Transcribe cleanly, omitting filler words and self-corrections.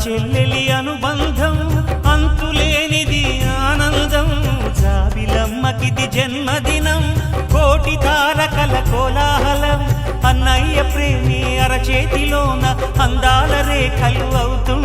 చెల్లెలి అనుబంధం అంతులేనిది ఆనందం జాబిలమ్మకిది జన్మదినం కోటి తారకల కోలాహలం అన్నయ్య ప్రేమి అరచేతిలోన అందాల రేఖలు అవుతూ